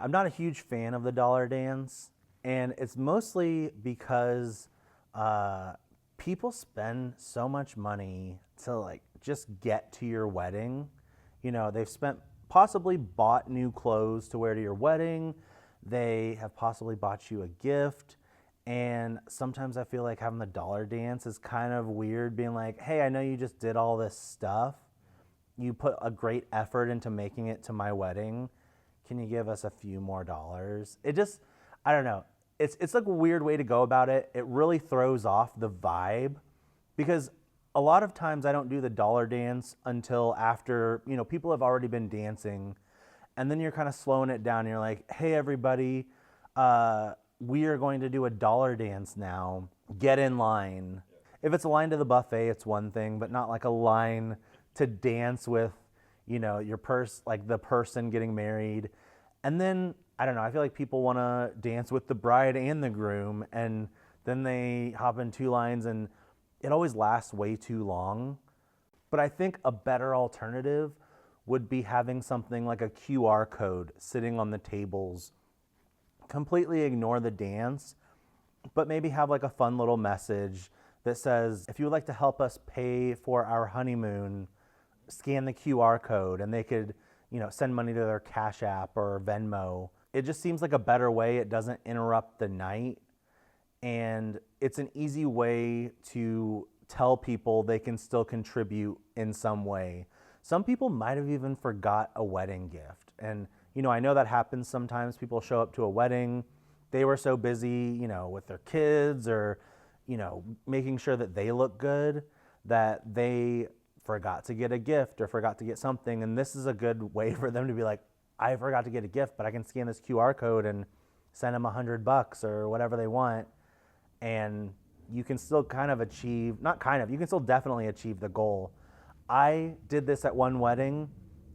I'm not a huge fan of the dollar dance, and it's mostly because uh, people spend so much money to like just get to your wedding. You know, they've spent possibly bought new clothes to wear to your wedding. They have possibly bought you a gift. And sometimes I feel like having the dollar dance is kind of weird, being like, hey, I know you just did all this stuff. You put a great effort into making it to my wedding. Can you give us a few more dollars? It just, I don't know. It's like a weird way to go about it. It really throws off the vibe because a lot of times I don't do the dollar dance until after, people have already been dancing, and then you're kind of slowing it down. And you're like, hey, everybody, we are going to do a dollar dance now. Get in line. If it's a line to the buffet, it's one thing, but not like a line to dance with, like the person getting married. And then, I don't know, I feel like people want to dance with the bride and the groom, and then they hop in two lines, and it always lasts way too long. But I think a better alternative would be having something like a QR code sitting on the tables. Completely ignore the dance, but maybe have like a fun little message that says, if you would like to help us pay for our honeymoon, scan the QR code, and they could, send money to their Cash App or Venmo. It just seems like a better way. It doesn't interrupt the night, and it's an easy way to tell people they can still contribute in some way. Some people might have even forgot a wedding gift. And, I know that happens sometimes. People show up to a wedding, they were so busy, with their kids or, making sure that they look good that they forgot to get a gift or forgot to get something. And this is a good way for them to be like, I forgot to get a gift, but I can scan this QR code and send them $100 or whatever they want. And you can still kind of achieve, not kind of, you can still definitely achieve the goal. I did this at one wedding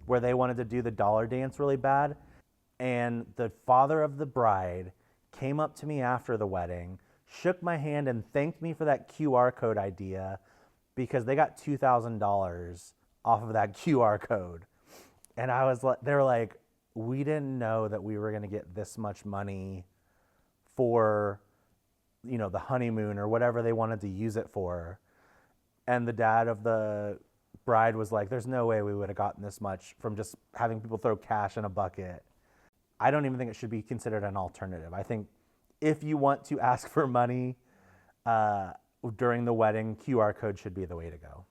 where they wanted to do the dollar dance really bad. And the father of the bride came up to me after the wedding, shook my hand, and thanked me for that QR code idea because they got $2,000 off of that QR code. And I was like, they were like, we didn't know that we were going to get this much money for, the honeymoon or whatever they wanted to use it for. And the dad of the bride was like, there's no way we would have gotten this much from just having people throw cash in a bucket. I don't even think it should be considered an alternative. I think if you want to ask for money during the wedding, QR code should be the way to go.